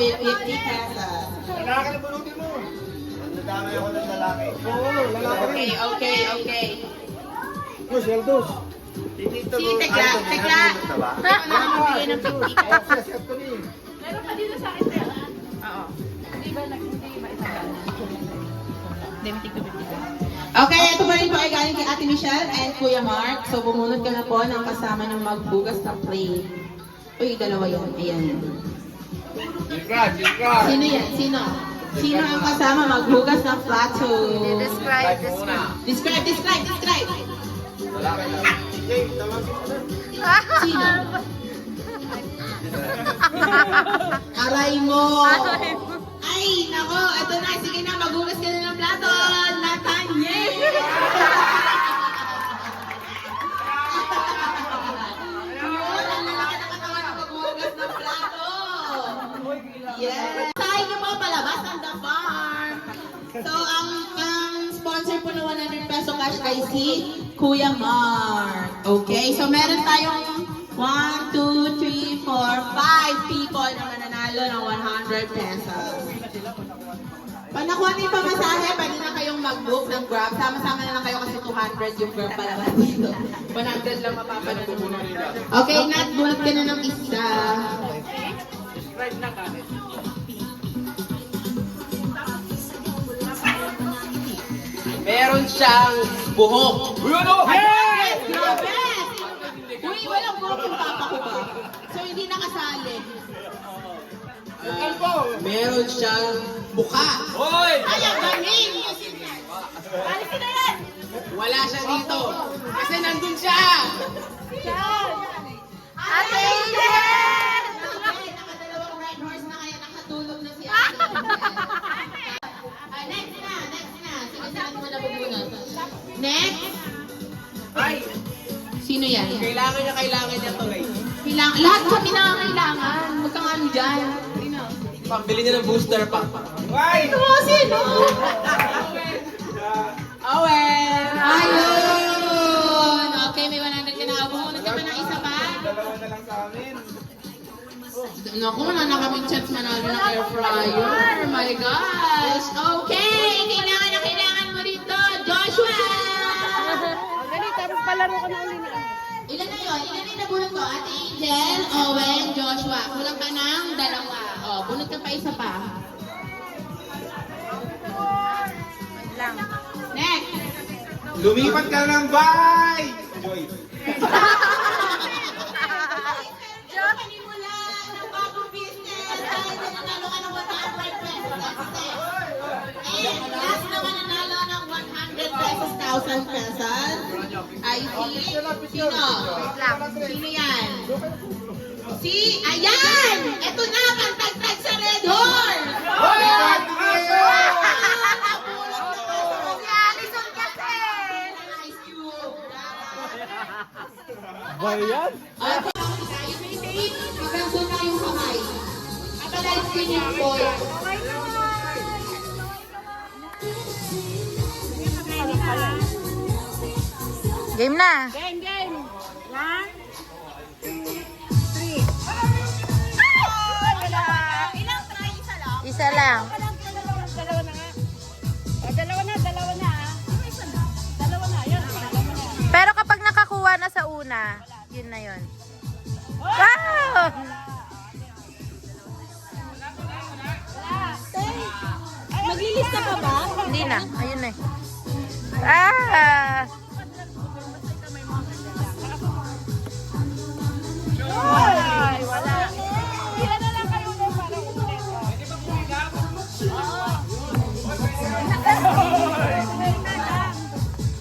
with 50 pesos. Lalaki na bulutin mo. Nadamay ako ng lalaki. Oo, lalaki. Okay. Dos, dos. Si Tekla. Bigay ng 50 pesos. Meron pa dito sa akin, sir. Oo. Hindi ba isang Hindi, may tigto 50 pesos. Okay, ito pa rin po ay galing kay Ate Michelle and Kuya Mark. So, bumunot ka na po ng kasama ng magbugas na plate. Uy, dalawa yan. Ayan. Sino yan? Sino? Sino ang kasama maghugas ng plato? Describe. Describe. Sino? Aray mo! Ay, nako! Ito na, sige na, maghugas ka na ng plato! Natanye! Yes! Tayo niyo po palabas ng The Farm. So, ang sponsor po ng 100 peso cash ay si Kuya Mark. Okay, so meron tayong 1, 2, 3, 4, 5 people na mananalo ng 100 pesos. Pag nakuha niyo yung pamasahe, pwede na kayong mag-book ng Grab. Sama-sama na lang kayo kasi 200 yung Grab palabas dito. 100 lang mapapanood mo. Okay, Nat, bulat ka na ng isa. Meron siyang buhok. Yes! Grabe! Uy, walang buhok yung papa ko ba? So, hindi nakasali. Meron siyang buka. Ay, ang galing! Alisin na yan! Wala siya dito. Kasi nandun siya. Ate Angel! Okay, nakadalawang red horse na kaya nakatulog na si Ate. Next na. Sige, saan mo nabubunod? Next? Ay, Sino yan? kailangan niya to, guys. Lahat kami nakakailangan. Huwag kang ano dyan. Pambili niya ng booster pack. Ito mo, sino? Awen! Ayun! Okay, may 100 ka na. Bumunod ka pa ng isa pa? Dalawa na lang sa amin. Naku, wala na kaming chance manalo ng air fryer. Oh my gosh! Okay! Kailangan mo dito, Joshua! Ganito, tapos palaro ka na ulit. Ilan na yun? Ilan na nabunod ko? Ate Angel, Owen, Joshua. Kulang ka ng dalawa. O, bunod ka pa isa pa. Next! Lumipat ka ng bahay! Joy. Panimula ng bagong business. Dahil nanalo ka ng 100 pesos. And last na mananalo ng 100 pesos, 1,000 pesos. Ay, sino? Sino yan? Ayan! Ito na, pantagtag sa Red Horse! Bayan? Hanggang doon na yung kamay. Kapalive ko niyo po. Game na. Game. 1, 2, 3. Ilang try? Isa lang? Isa lang. Dalawa na nga. O, dalawa na. Isa na. Dalawa na. Yan. Dalawa na. Pero kapag nakakuha na sa una, yun na yun. Wow! Maglilista ka ba? Hindi na. Ayun na. Ah! Ay, wala. Ilan na lang kayo na para ulit.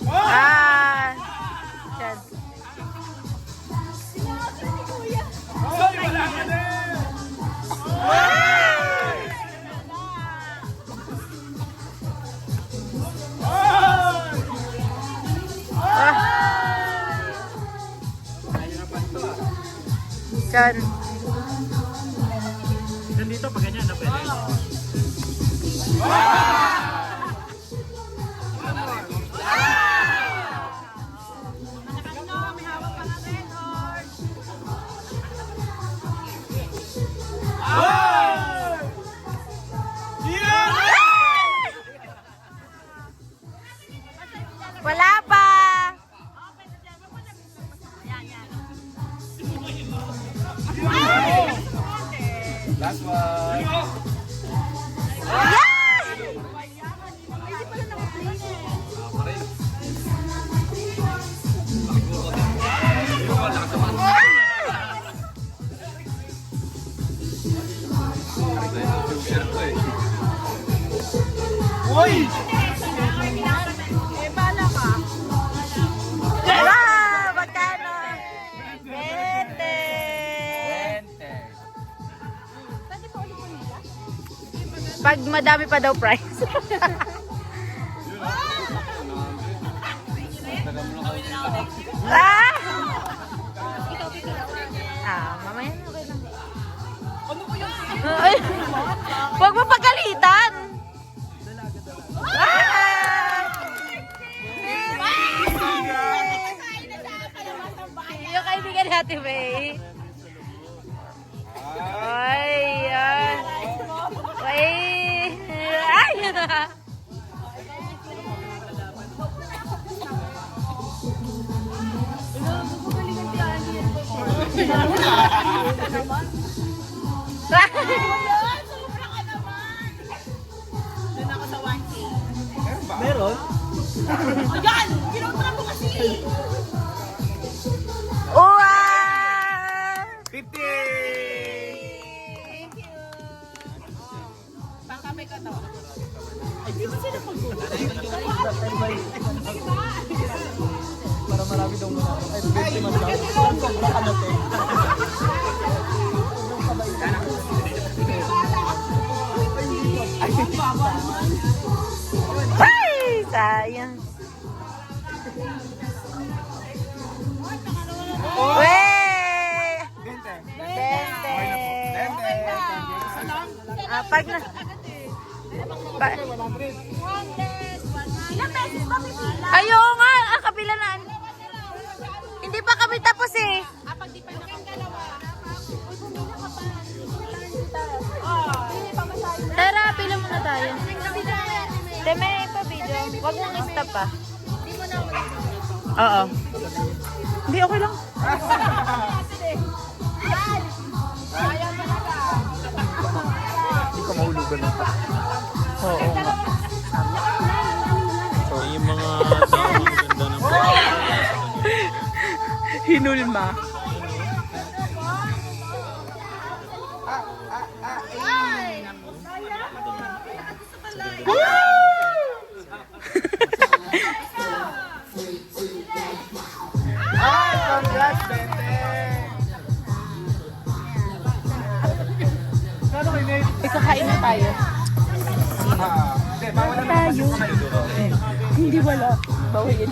Ah! Yan. Yan. Nandito pa ganyan na pwede. Last one. Uy! Eh, bala ka. Wow! Magkano? 20! Pwede pa ulit mo nila? Pag madami pa daw price. Ah! Mamaya na, okay lang. Ano ko yung Ay, huwag mo pagalitan. Yung kaibigan ni Ate May. Ay, yan. Ay, ay. Doon ako sa 1K. Meron? Ayan! Kinutra mo kasi! Wow! 50! Pangkape ka to. Para marami daw muna. Ay, 20 man daw. Sobrang ano to. Ay, sayang. Wey! 20. Pag na... Ilang beses ba pipila? Ayaw nga, ang kabilanaan. Hindi pa kami tapos eh. Pag di pa nakakalawa. Uy, pumila ka pa. Hindi pa masayo. Tara, pila muna tayo. Teme, pa video. Huwag mong i-stop pa. Hindi mo na ulit. Oo. Hindi, okay lang. Yan! Ayaw talaga. Hindi ko mahulugan na. Oo nga. So, yung mga daong ganda ng Hinulma. Ay, congrats, Bente! Kano kayo, Nate? Kakain na tayo. Hindi, bawal na tayo. Hindi wala. Bawal yan.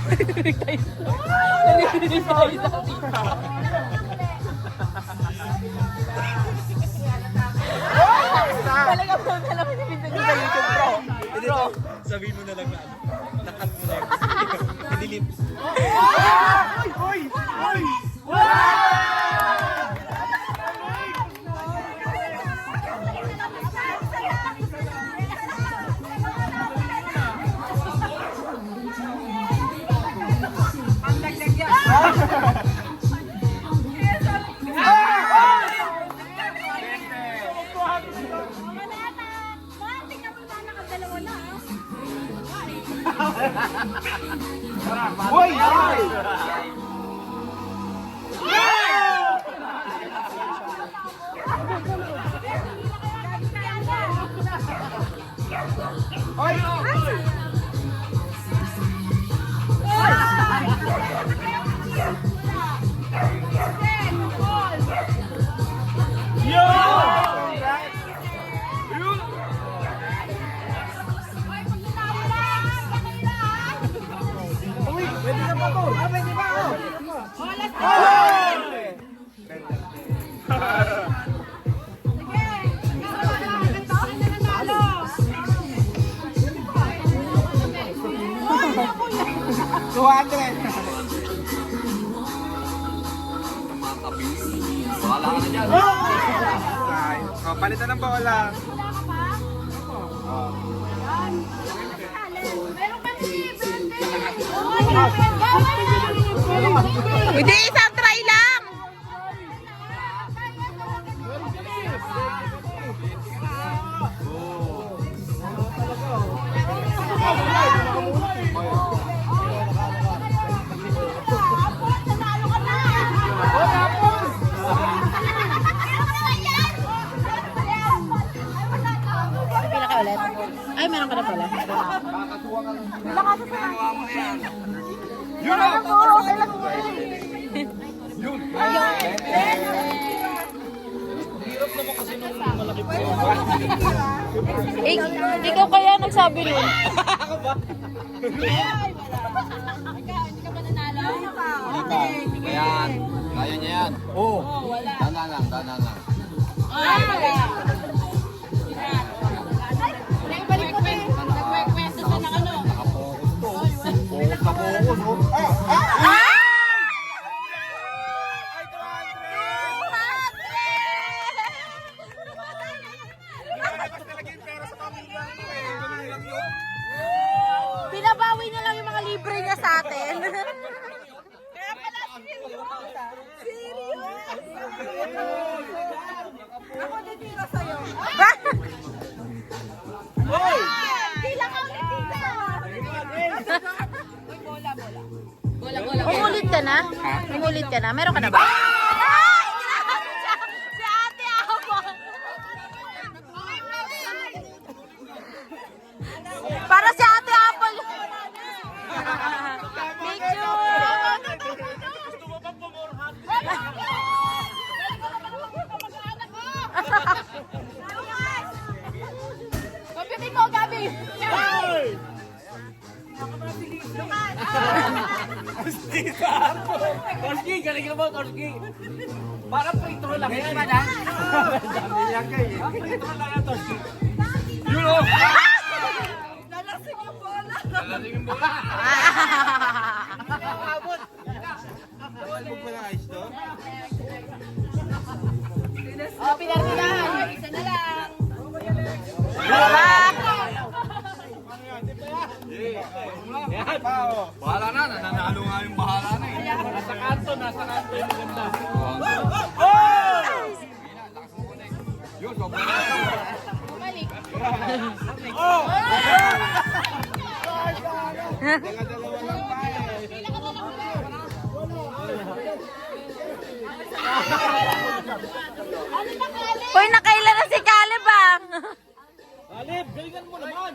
Narinig tayo. Narinig tayo sa kapita. Talaga po na lang pinipinto niyo sa YouTube, bro. Bro, sabihin mo na lang na ano. Nakat mo na yun. I-delete. Uy! Uy! Uy! Uy! Pwede na pa to! Pwede pa ako! Palitan ng bola. Meron pa si Bente. Hindi, isang try lang. Ay, meron ka na pala. Ikaw kaya nagsabi nun. Ayan. Kaya niya yan. Oo. Dana lang, dana lang. Binabawi na lang yung mga libre niya sa atin. Umulit ka na? Umulit ka na? Meron ka na ba? Ay! Si Ate Amo! Para si Ate Apple! Picture! Pagpitin mo, Gabi! Korski, galing ka ba, Korski? Parang prito lang yan. Prito lang yan, Korski. Yun o! Lalasing yung bola! Lalasing yung bola. Oh, pinartilahan. Isa na lang. Bahala na, nananalo nga yung bahala na eh. Nasa kanto yung maganda. Yun, sobrang na. Bumalik. Hoy, nakailan na si Caleb ah! Alip, galingan mo naman.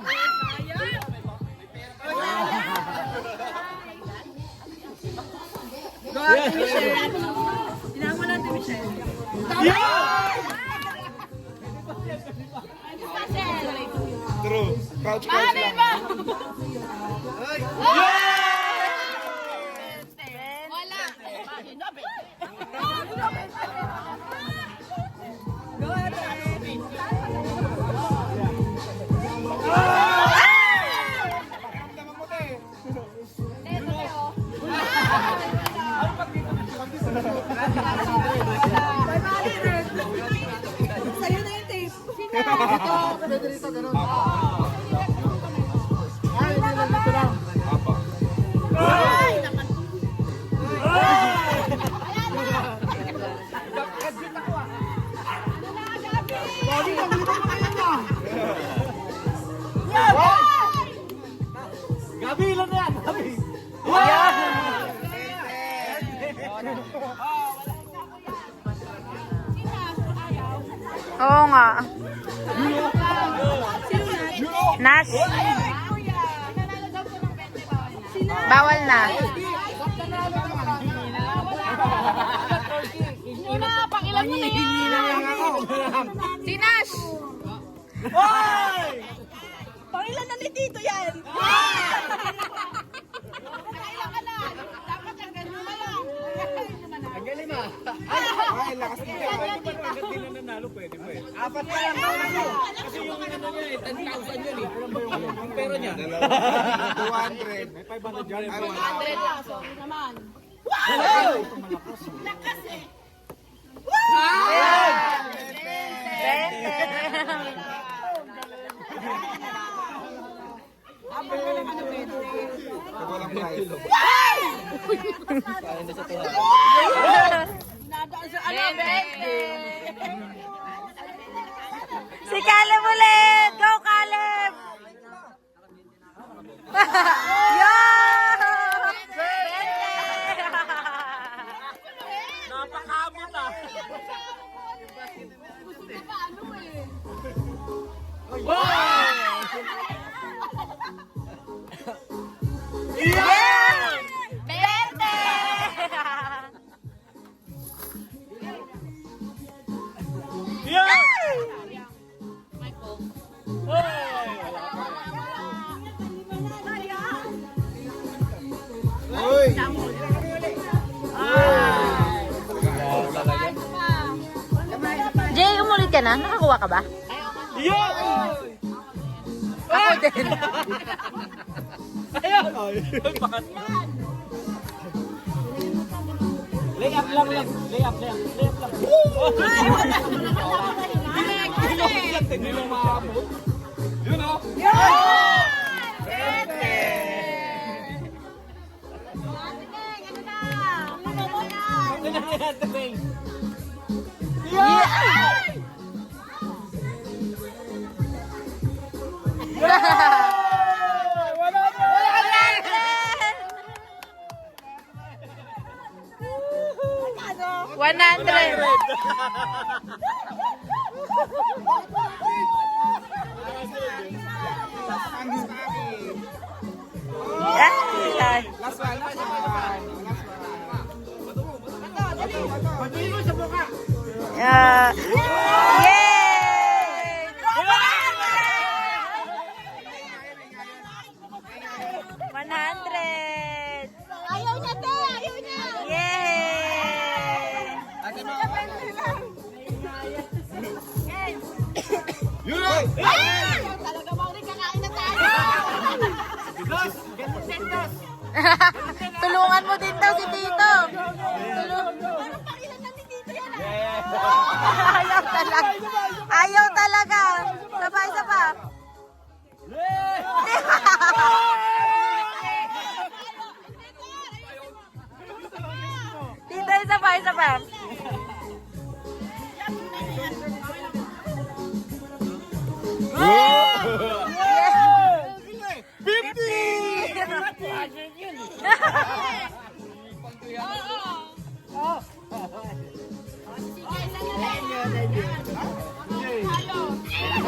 Sinama natin, Michelle. True. Couch Ano ba? Wala. Sa'yo na yung tape. Gabi, ilan na yan? Gabi. Oo nga. Nash. Bawal na. Una, pakilan mo na yan. Si Nash. Pakilan na ni Tito yan. Pakailan ka na. Dapat ang ganun na lang. Ang galing ah. Ay, lakas nito. Agad din na nanalo, pwede pa eh. Apat pa lang nanalo. Kasi yung ano niya eh, 10,000 yun eh. Yung pera niya. 200. May 500 dyan. Ay, wala. 100 lang. Sorry naman. Lakas eh. Walang price. Dinadaan sa ano, 20. Si Caleb ulit. Go, Caleb. Yeah! Napakamot ah. Gusto niya ba ano eh? ka na? Nakakuha ka ba? Yo! Ako din. Lay up lang. Lay up lang. Hindi mo maabot. Yun o. One hundred. Ay, Last one. yeah. Yay! 100. Ayaw niya, te! Ayaw niya! Yay! Talaga mo rin kakain na tayo! Tulungan mo din daw si Tito. Parang pakilan natin dito yan Ayaw talaga. Ayaw talaga. Sabay-saba. Tito, sabay-saba.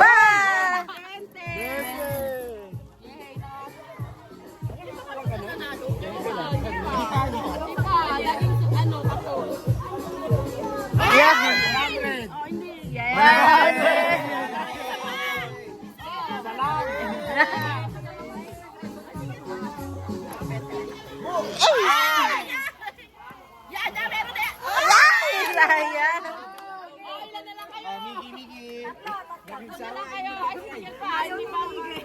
Bye! Yan, na, meron na! Sayang. Ilan na lang kayo? Migi. Tatlo na lang kayo. Ay, sige pa. Hindi pa bigay.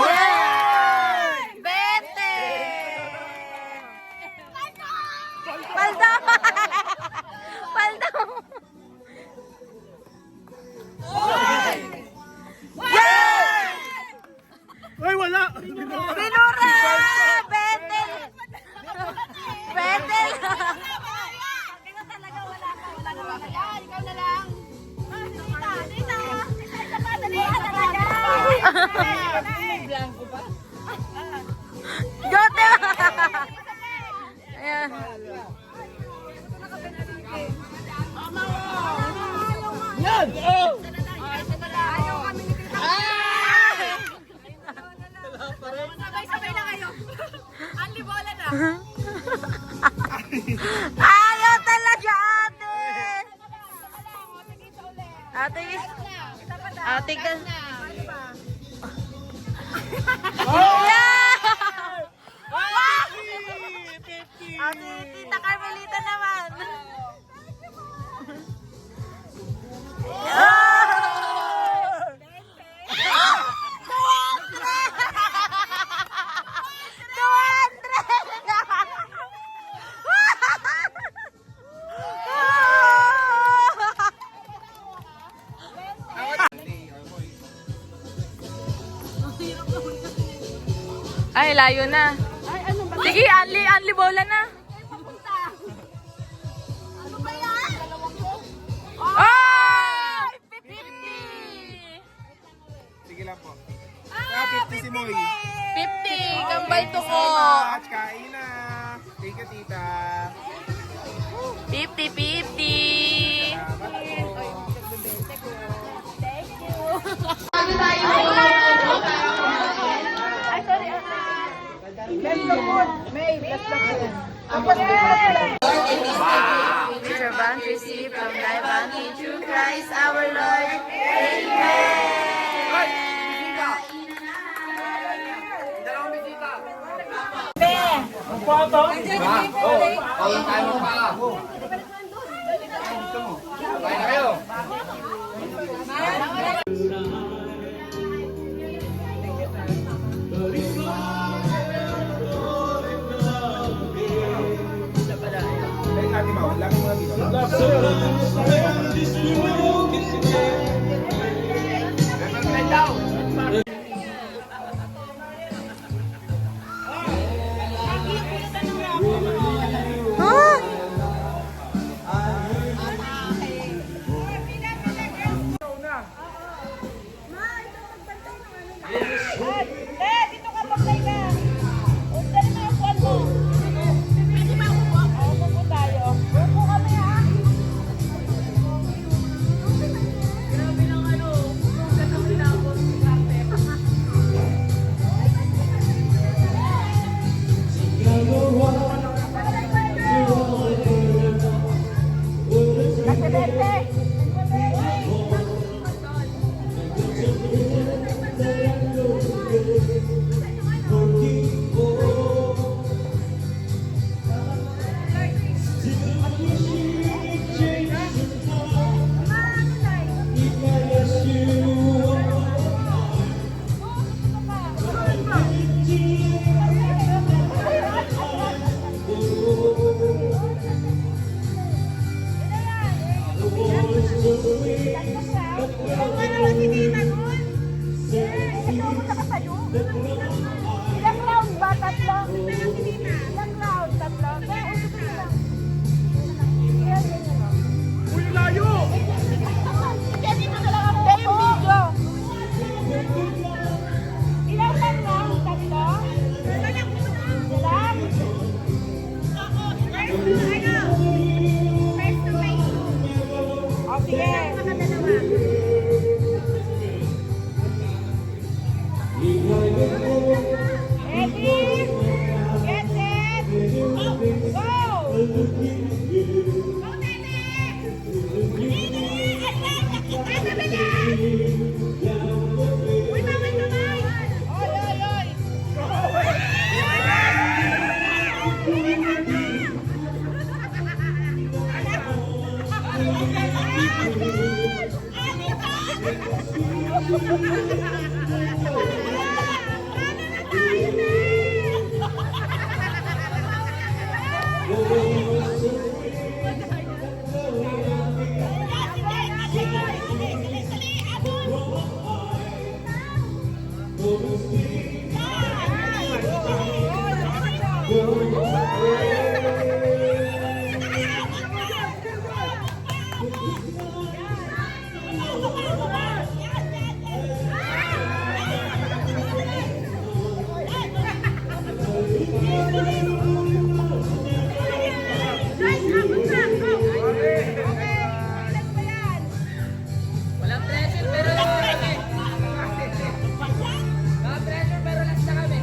Yay! Bete! Paldo! Paldo! Yay! Ay, wala! Binura! Bete! Bete! Kaya talaga wala ka. Wala na ba kaya? Ikaw na lang. Dita! Dita! Isa pa, dali! Talaga! Blanco pa? Jote! Ayan. Yan! Oh! Ayaw kami ni Tita. Sabay-sabay na kayo. Anli bola na. Ayaw talaga, ate! Ate, ate ka. Yeah! Ate, Tita Carmelita naman. Ay, layo na. Ay, ano ba? Sige, anli bola na. Ano ba yan? Ay! 50! Sige lang po. Ah, 50 si Moy. 50! Kambal to ko. At kain na. Thank you, tita. 50-50! Bago tayo Future bound receive from thy bounty through Christ our Lord. Kain na kayo. Walang pressure pero lang kami. Walang pressure pero lang sa kami.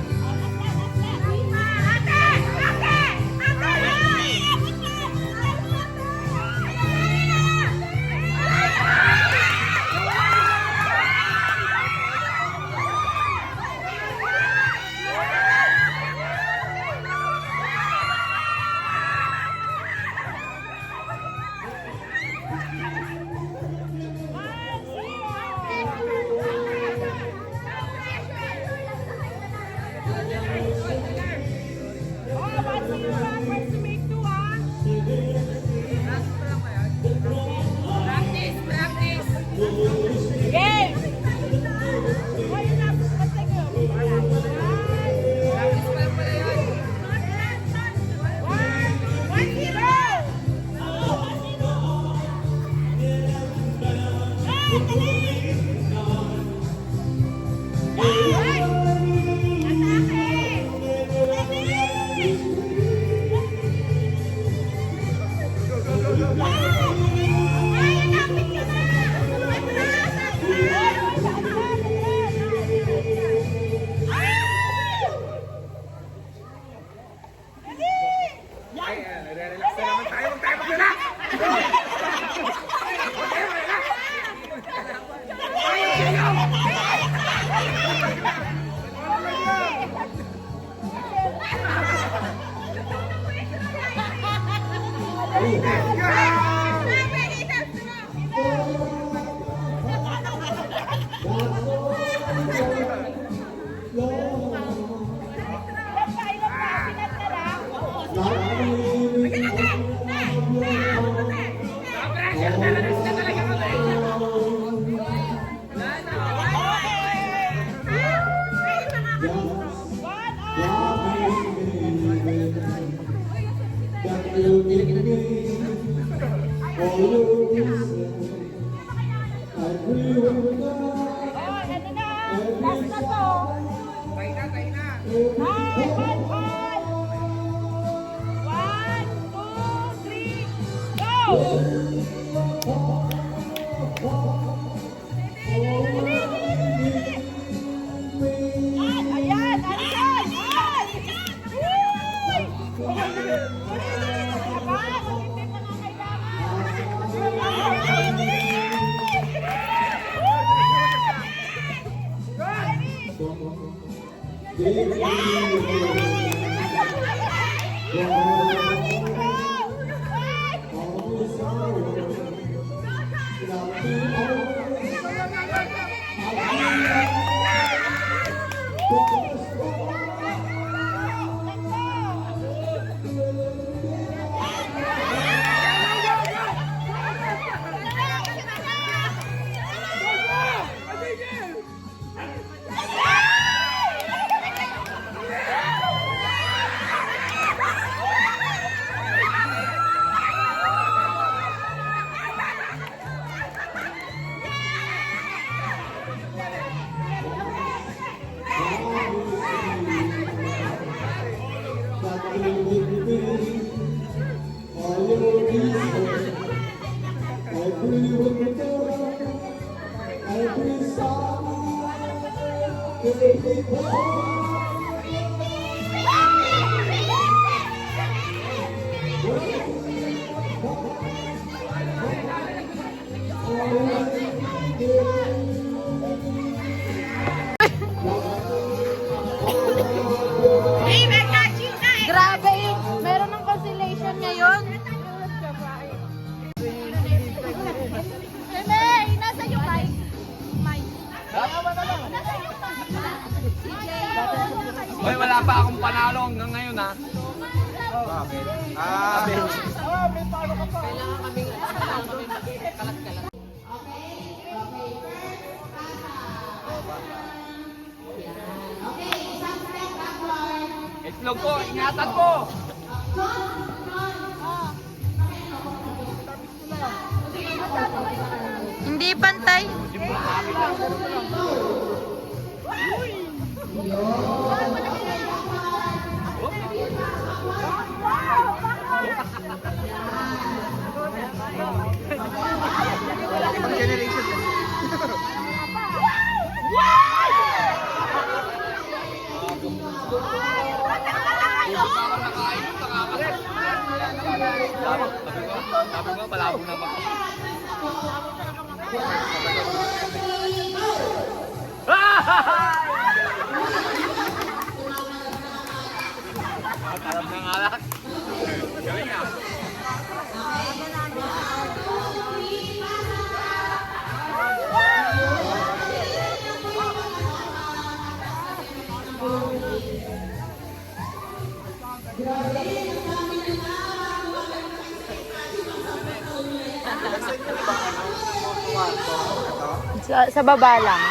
Practice, practice. Practice pa lang pala yun. Relax na naman tayo. Huwag tayo mag-relax. Pressure na relax na talaga kami. Wala na. Tayo na, tayo na. Grabe, meron ng constellation ngayon. Hey, nasa yung mic? Mic. wala pa akong panalo hanggang ngayon ha. Bakit? Itlog po, ingatan po! Hindi pantay. Sabi ko, palabo naman. Kalab ng alak. Galing ah. Sa baba lang.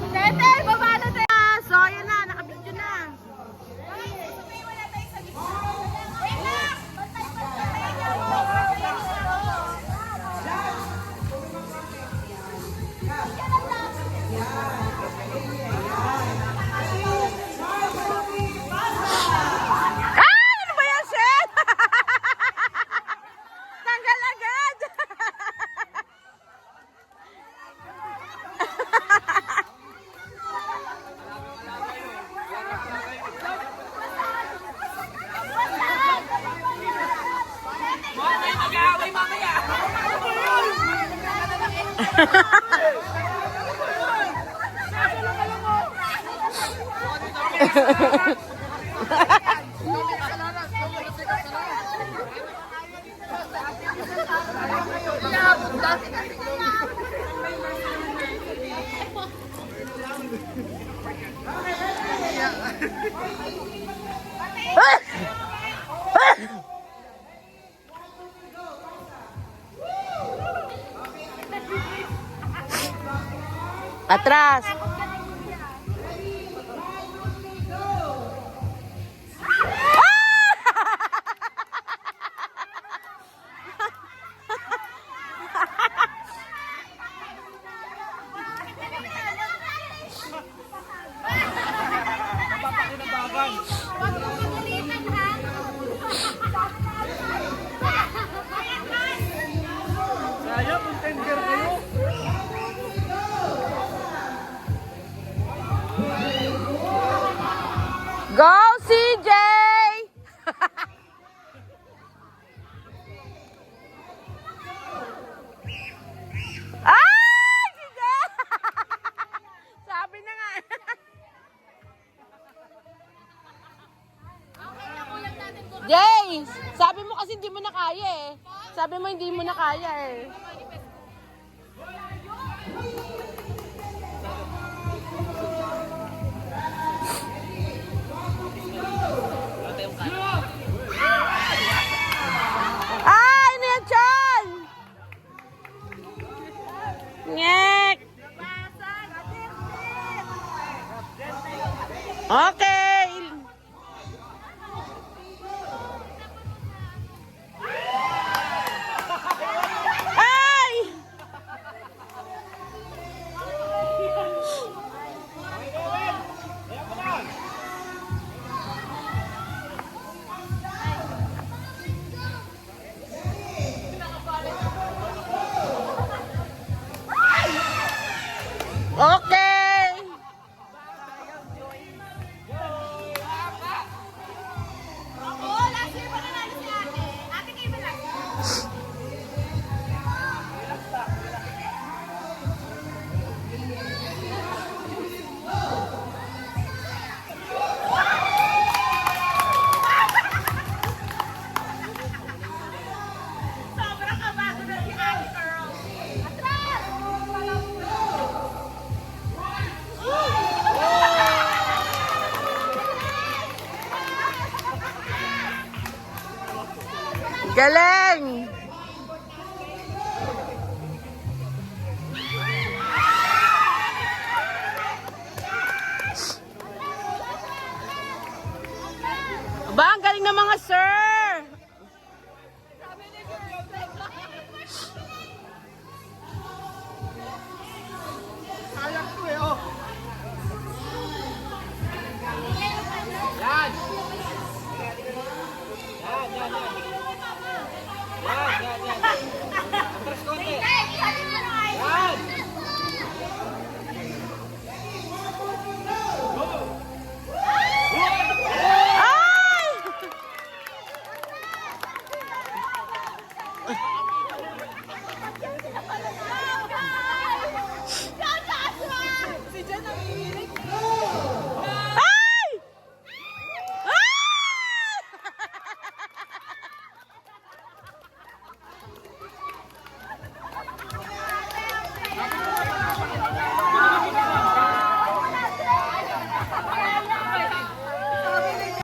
Tete, baba na tayo. So, yun na, nakabidyo na. Wait lang! Ano ba yan, Seth? Tanggal agad. Mag-aaway mamaya! Atras. Kaya, contender kayo. Go, CJ! Ay, CJ! Sabi na nga. Jay, sabi mo kasi hindi mo na kaya eh. Sabi mo hindi mo na kaya eh. Ay, ano yan, Chan? Ngek! Okay! Ay! Okay! Oo, last year pa nanalo si ate. Ate kayo ba lang? Sobrang kabado na si ate girl. Atras! Galing! Aba, ang galing ng mga sir! Ay!